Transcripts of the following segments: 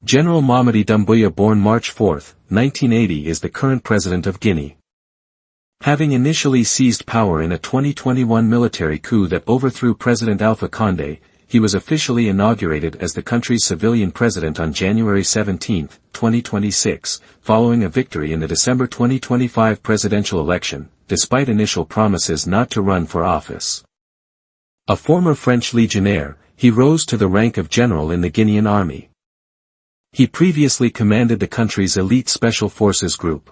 General Mamadi Doumbouya, born March 4, 1980, is the current president of Guinea. Having initially seized power in a 2021 military coup that overthrew President Alpha Condé, he was officially inaugurated as the country's civilian president on January 17, 2026, following a victory in the December 2025 presidential election, despite initial promises not to run for office. A former French legionnaire, he rose to the rank of general in the Guinean army. He previously commanded the country's elite special forces group.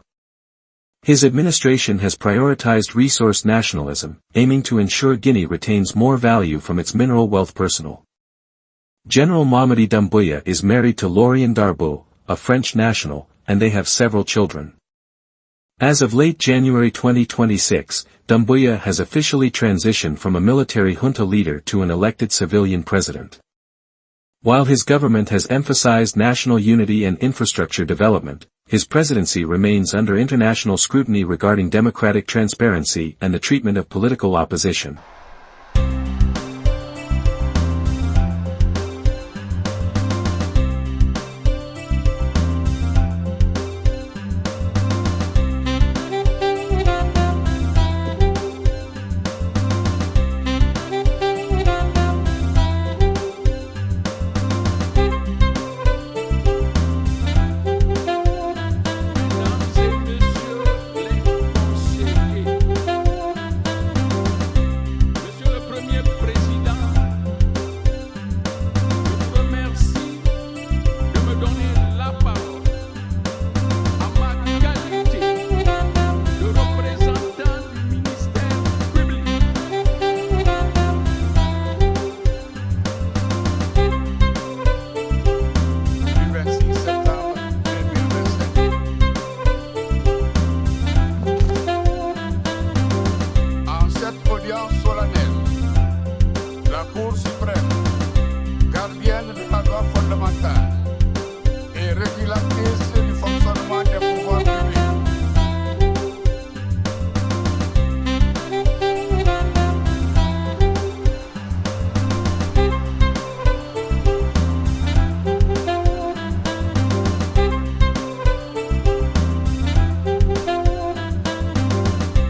His administration has prioritized resource nationalism, aiming to ensure Guinea retains more value from its mineral wealth. General Mamadi Doumbouya is married to Lauriane Darboux, a French national, and they have several children. As of late January 2026, Doumbouya has officially transitioned from a military junta leader to an elected civilian president. While his government has emphasized national unity and infrastructure development, his presidency remains under international scrutiny regarding democratic transparency and the treatment of political opposition.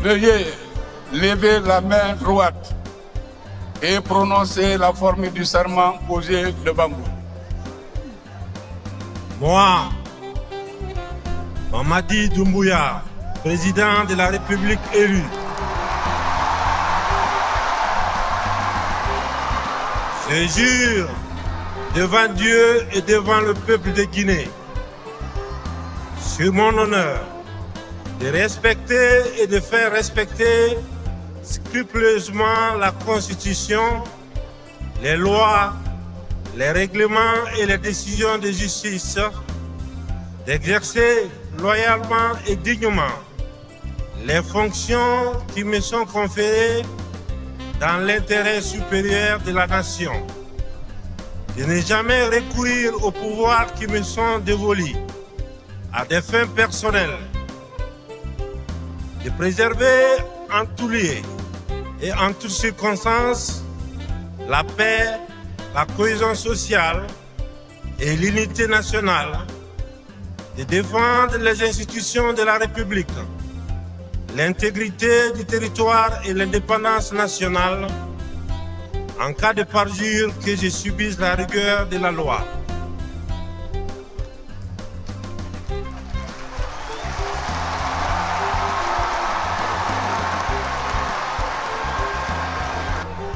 Veuillez lever la main droite et prononcer la formule du serment posé devant vous. Moi, Mamadi Doumbouya, président de la République élu, je jure devant Dieu et devant le peuple de Guinée, sur mon honneur, de respecter et de faire respecter scrupuleusement la Constitution, les lois, les règlements et les décisions de justice, d'exercer loyalement et dignement les fonctions qui me sont conférées dans l'intérêt supérieur de la nation, de ne jamais recourir aux pouvoirs qui me sont dévolus à des fins personnelles, de préserver en tout lieu et en toutes circonstances la paix, la cohésion sociale et l'unité nationale, de défendre les institutions de la République, l'intégrité du territoire et l'indépendance nationale, en cas de parjure que je subisse la rigueur de la loi.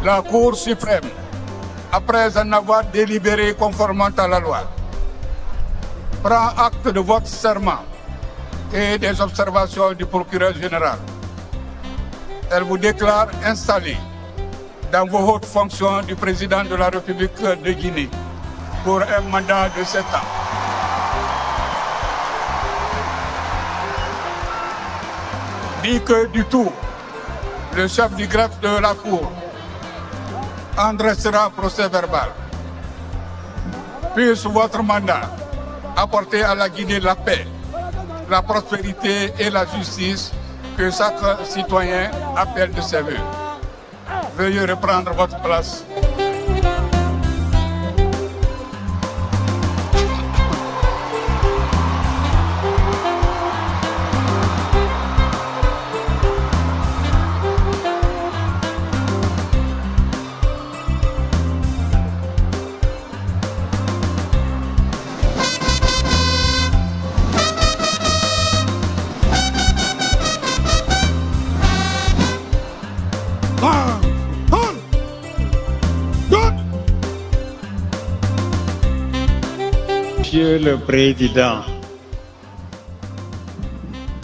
La Cour suprême, après en avoir délibéré conformément à la loi, prend acte de votre serment et des observations du procureur général. Elle vous déclare installé dans vos hautes fonctions du président de la République de Guinée pour un mandat de 7 ans. Dit que du tout, le chef du greffe de la Cour en dressera procès verbal. Puisse votre mandat apporter à la Guinée la paix, la prospérité et la justice que chaque citoyen appelle de ses vœux. Veuillez reprendre votre place. Monsieur le Président,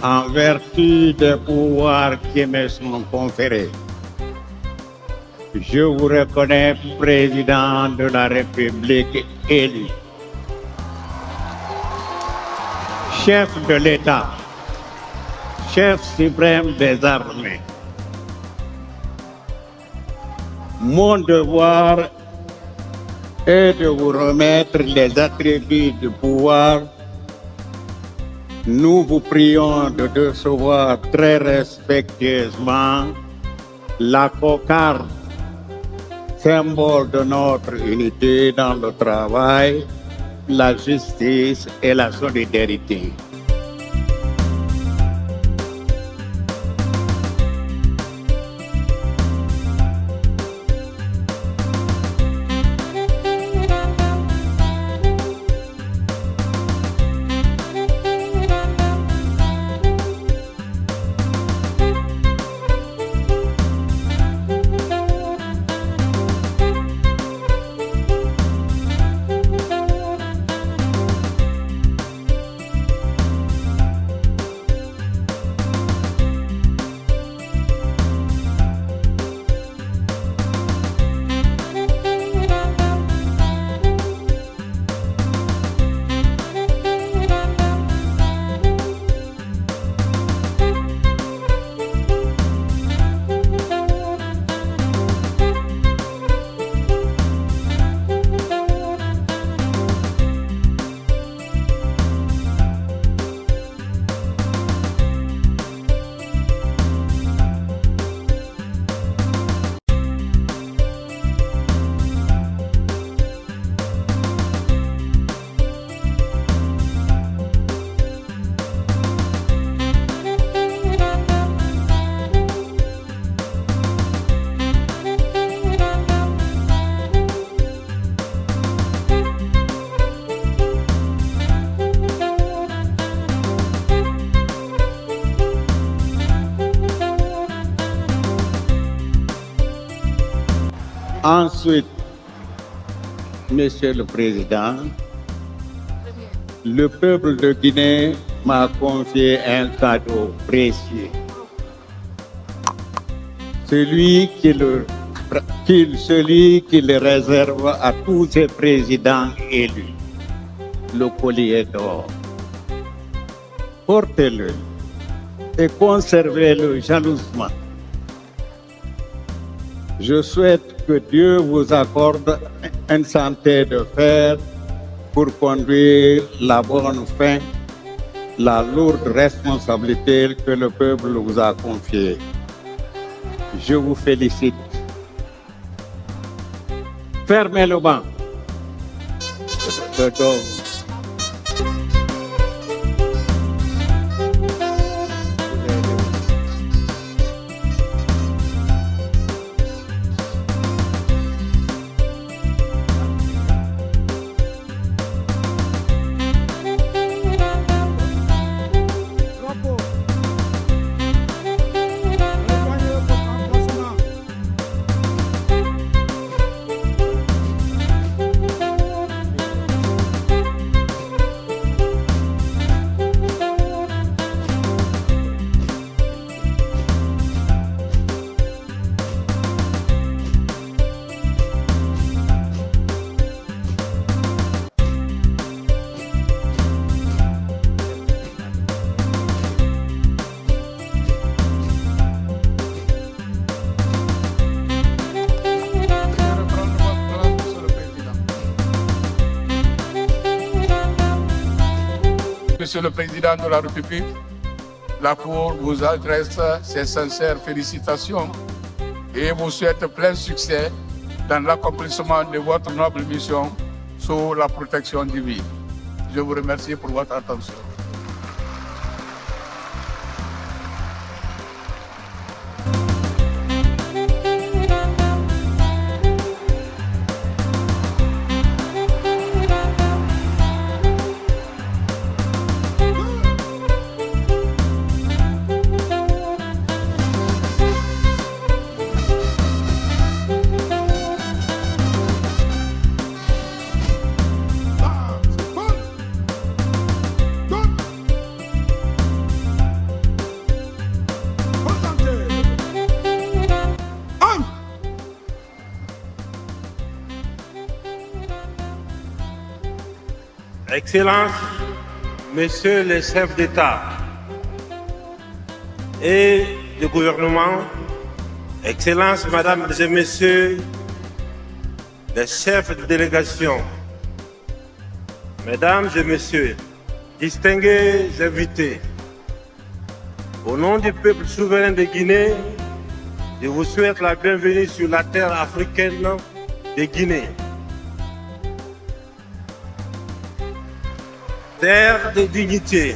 en vertu des pouvoirs qui me sont conférés, je vous reconnais président de la République élu, chef de l'État, chef suprême des armées. Mon devoir est de vous remettre les attributs du pouvoir. Nous vous prions de recevoir très respectueusement la cocarde, symbole de notre unité dans le travail, la justice et la solidarité. Ensuite, Monsieur le Président, le peuple de Guinée m'a confié un cadeau précieux. Celui qui le réserve à tous ses présidents élus, le collier d'or. Portez-le et conservez-le jalousement. Je souhaite que Dieu vous accorde une santé de fer pour conduire la bonne fin, la lourde responsabilité que le peuple vous a confiée. Je vous félicite. Fermez le banc. Le dos. Monsieur le Président de la République, la Cour vous adresse ses sincères félicitations et vous souhaite plein succès dans l'accomplissement de votre noble mission sous la protection divine. Je vous remercie pour votre attention. Excellences, Messieurs les chefs d'État et de gouvernement, Excellences, Mesdames et Messieurs les chefs de délégation, Mesdames et Messieurs, distingués invités, au nom du peuple souverain de Guinée, je vous souhaite la bienvenue sur la terre africaine de Guinée. Terre de dignité,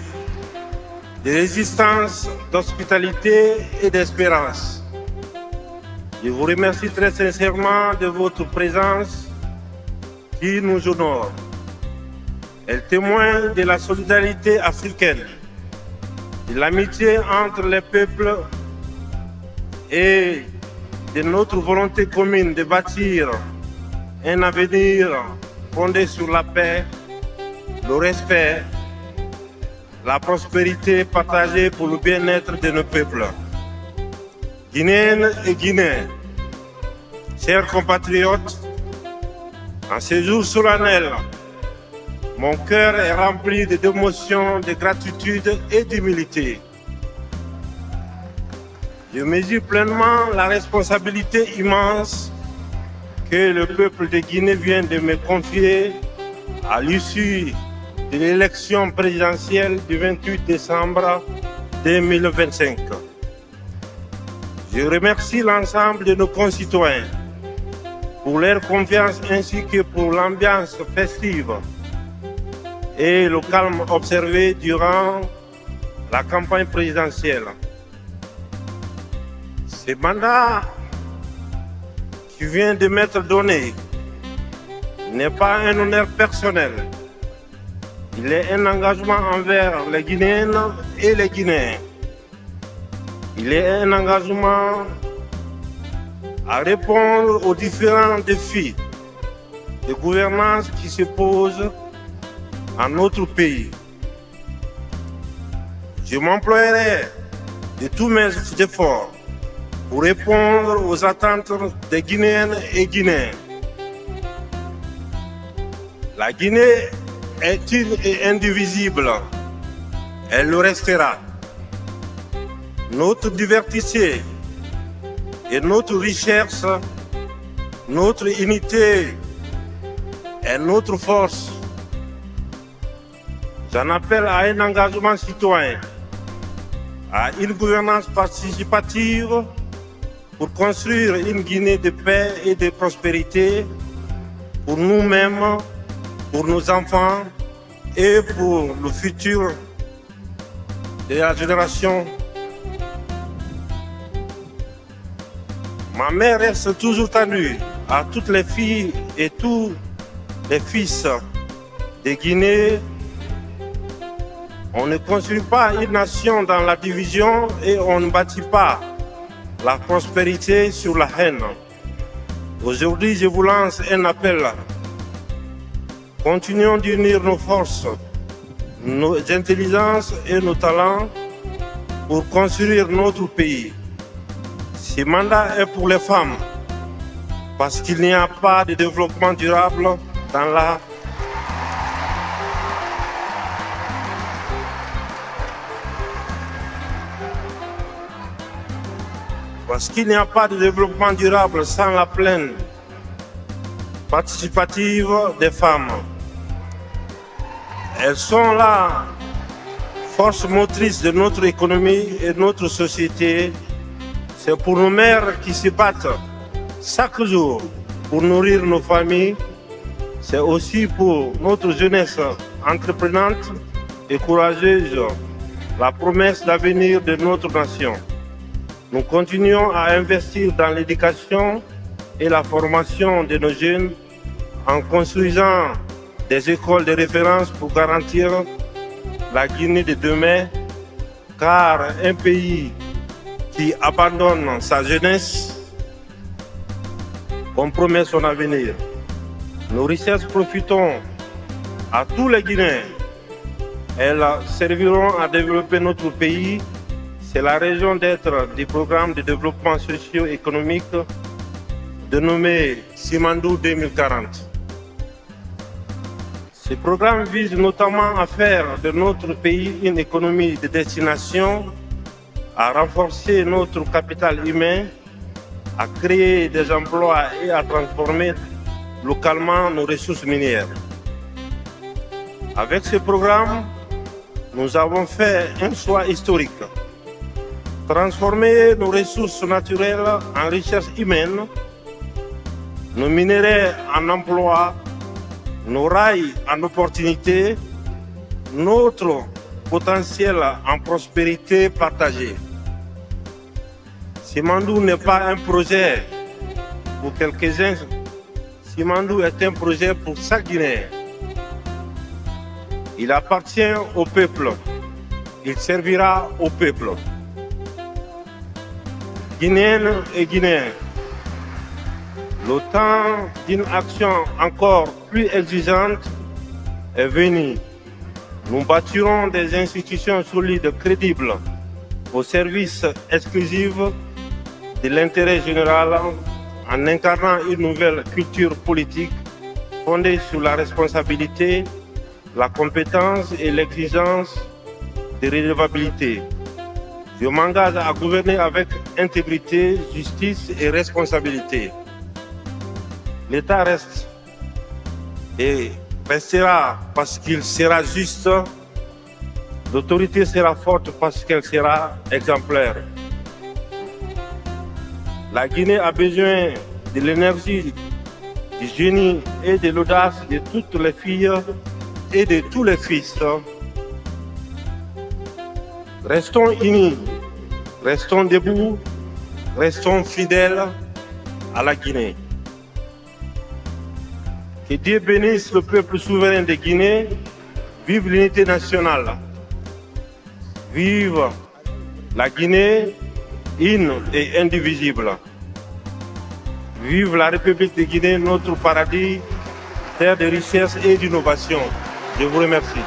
de résistance, d'hospitalité et d'espérance. Je vous remercie très sincèrement de votre présence qui nous honore. Elle témoigne de la solidarité africaine, de l'amitié entre les peuples et de notre volonté commune de bâtir un avenir fondé sur la paix, le respect, la prospérité partagée pour le bien-être de nos peuples. Guinéennes et Guinéens, chers compatriotes, en ce jour solennel, mon cœur est rempli d'émotions, de gratitude et d'humilité. Je mesure pleinement la responsabilité immense que le peuple de Guinée vient de me confier à l'issue de l'élection présidentielle du 28 décembre 2025. Je remercie l'ensemble de nos concitoyens pour leur confiance ainsi que pour l'ambiance festive et le calme observé durant la campagne présidentielle. Ce mandat qui vient de m'être donné n'est pas un honneur personnel. Il est un engagement envers les Guinéennes et les Guinéens. Il est un engagement à répondre aux différents défis de gouvernance qui se posent à notre pays. Je m'emploierai de tous mes efforts pour répondre aux attentes des Guinéennes et Guinéens. La Guinée est une et indivisible. Elle le restera. Notre diversité et notre richesse, notre unité est notre force. J'en appelle à un engagement citoyen, à une gouvernance participative pour construire une Guinée de paix et de prospérité pour nous-mêmes, pour nos enfants et pour le futur de la génération. Ma mère reste toujours tenue à toutes les filles et tous les fils de Guinée. On ne construit pas une nation dans la division et on ne bâtit pas la prospérité sur la haine. Aujourd'hui, je vous lance un appel. Continuons d'unir nos forces, nos intelligences et nos talents pour construire notre pays. Ce mandat est pour les femmes, parce qu'il n'y a pas de développement durable dans la Parce qu'il n'y a pas de développement durable sans la pleine participative des femmes. Elles sont la force motrice de notre économie et de notre société. C'est pour nos mères qui se battent chaque jour pour nourrir nos familles. C'est aussi pour notre jeunesse entreprenante et courageuse, la promesse d'avenir de notre nation. Nous continuons à investir dans l'éducation et la formation de nos jeunes en construisant des écoles de référence pour garantir la Guinée de demain, car un pays qui abandonne sa jeunesse compromet son avenir. Nos richesses profiteront à tous les Guinéens. Elles serviront à développer notre pays. C'est la raison d'être du programme de développement socio-économique dénommé Simandou 2040. Ce programme vise notamment à faire de notre pays une économie de destination, à renforcer notre capital humain, à créer des emplois et à transformer localement nos ressources minières. Avec ce programme, nous avons fait un choix historique. Transformer nos ressources naturelles en richesses humaines, nos minerais en emplois, nos rails en opportunités, notre potentiel en prospérité partagée. Simandou n'est pas un projet pour quelques-uns, Simandou est un projet pour chaque Guinéen. Il appartient au peuple, il servira au peuple. Guinéennes et Guinéens, le temps d'une action encore plus exigeante est venu. Nous bâtirons des institutions solides, crédibles, au service exclusif de l'intérêt général en incarnant une nouvelle culture politique fondée sur la responsabilité, la compétence et l'exigence de redevabilité. Je m'engage à gouverner avec intégrité, justice et responsabilité. L'État reste et restera parce qu'il sera juste. L'autorité sera forte parce qu'elle sera exemplaire. La Guinée a besoin de l'énergie, du génie et de l'audace de toutes les filles et de tous les fils. Restons unis, restons debout, restons fidèles à la Guinée. Que Dieu bénisse le peuple souverain de Guinée. Vive l'unité nationale. Vive la Guinée, une et indivisible. Vive la République de Guinée, notre paradis, terre de richesse et d'innovation. Je vous remercie.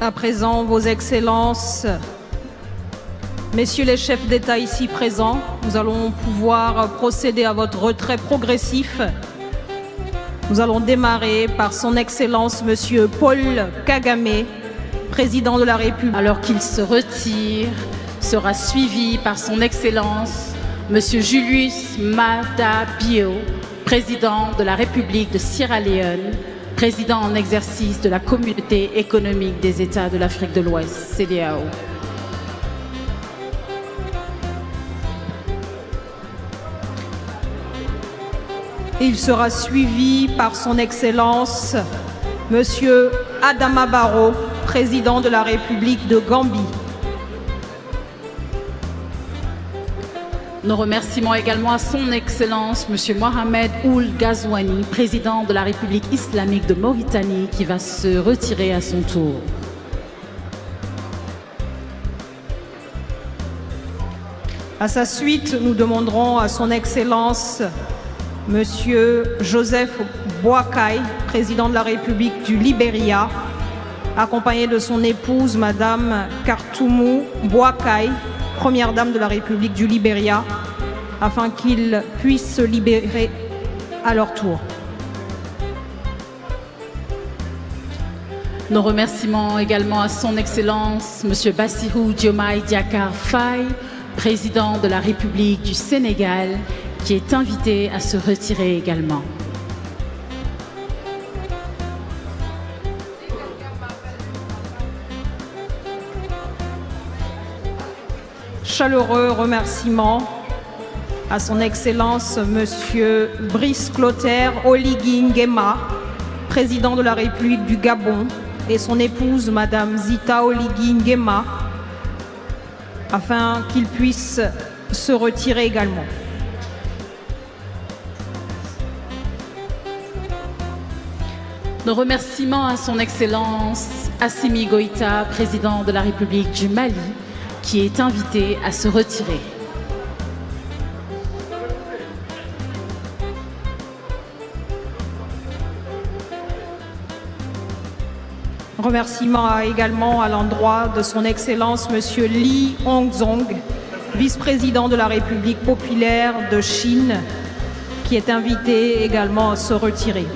À présent, Vos Excellences, Messieurs les chefs d'État ici présents, nous allons pouvoir procéder à votre retrait progressif. Nous allons démarrer par Son Excellence Monsieur Paul Kagame, Président de la République. Alors qu'il se retire, sera suivi par Son Excellence Monsieur Julius Maada Bio, Président de la République de Sierra Leone, Président en exercice de la Communauté économique des États de l'Afrique de l'Ouest, CEDEAO. Il sera suivi par Son Excellence Monsieur Adama Barrow, Président de la République de Gambie. Nos remerciements également à Son Excellence Monsieur Mohamed Ould Ghazouani, Président de la République islamique de Mauritanie, qui va se retirer à son tour. À sa suite, nous demanderons à Son Excellence Monsieur Joseph Boakai, Président de la République du Libéria, accompagné de son épouse Madame Kartoumou Boakai, Première Dame de la République du Libéria, afin qu'ils puissent se libérer à leur tour. Nos remerciements également à Son Excellence Monsieur Bassirou Diomaye Diakhar Faye, Président de la République du Sénégal, qui est invité à se retirer également. Chaleureux remerciements à son Excellence Monsieur Brice Clotaire Oligui Nguema, président de la République du Gabon, et son épouse Madame Zita Oligui Nguema, afin qu'ils puissent se retirer également. Nos remerciements à son Excellence Assimi Goïta, président de la République du Mali, qui est invité à se retirer. Remerciements également à l'endroit de son Excellence Monsieur Li Hongzong, vice-président de la République populaire de Chine, qui est invité également à se retirer.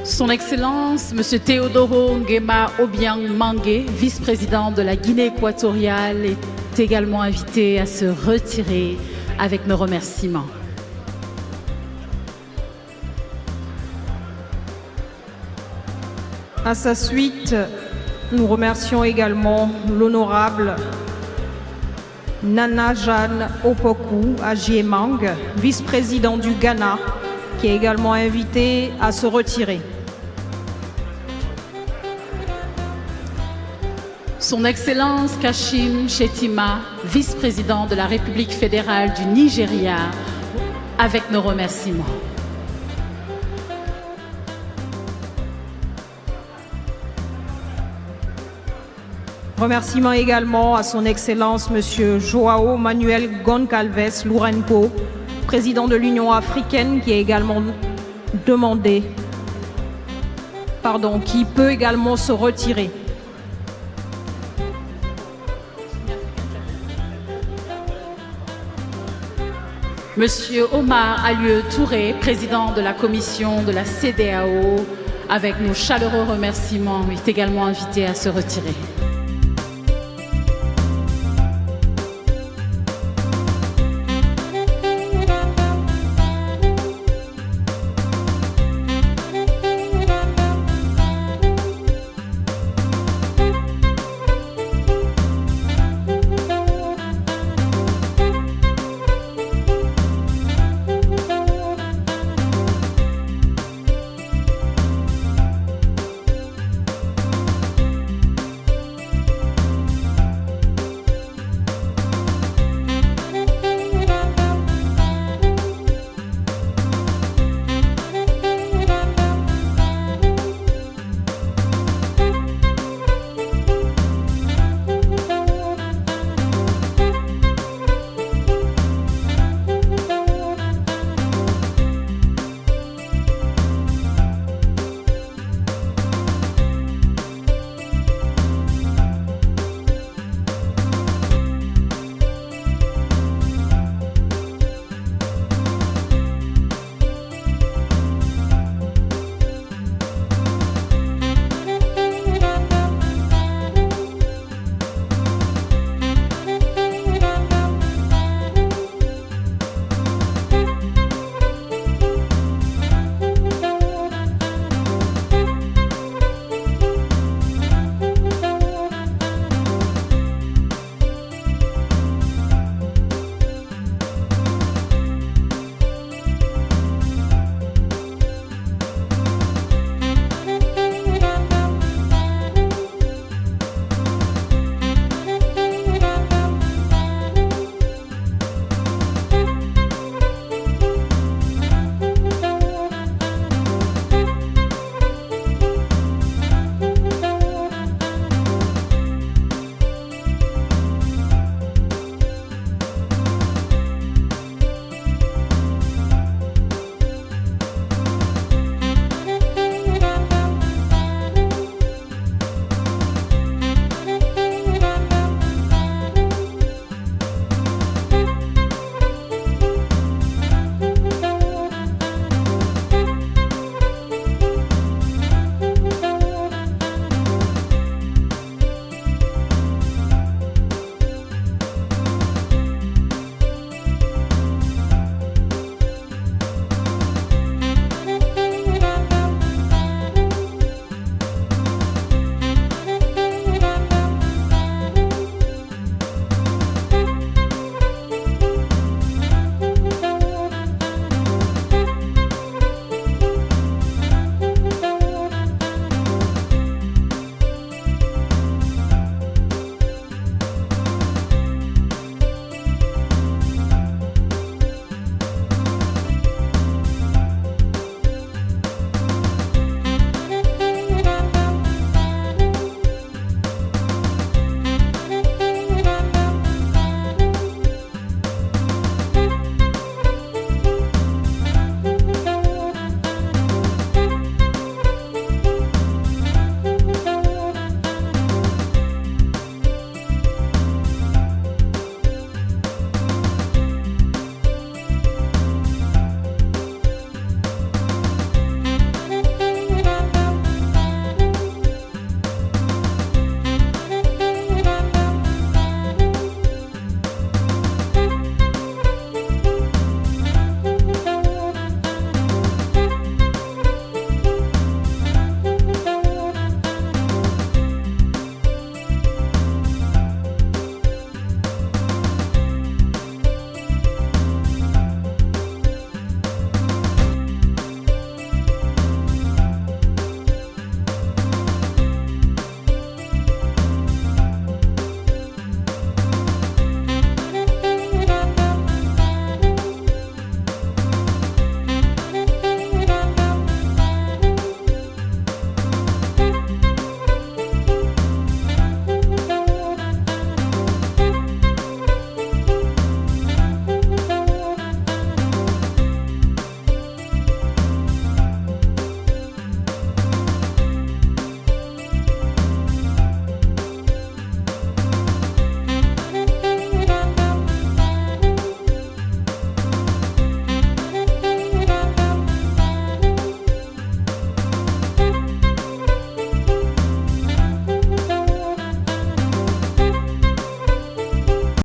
Son Excellence, M. Théodoro Nguema Obiang Mangué, vice-président de la Guinée équatoriale, est également invité à se retirer avec nos remerciements. À sa suite, nous remercions également l'honorable Nana Jeanne Opoku Agyemang, vice-président du Ghana, qui est également invité à se retirer. Son Excellence Kashim Shettima, vice-président de la République fédérale du Nigeria, avec nos remerciements. Remerciements également à son Excellence Monsieur Joao Manuel Goncalves Lourenço, président de l'Union africaine, qui est également demandé, qui peut également se retirer. Monsieur Omar Alieu Touré, président de la commission de la CEDEAO, avec nos chaleureux remerciements, est également invité à se retirer.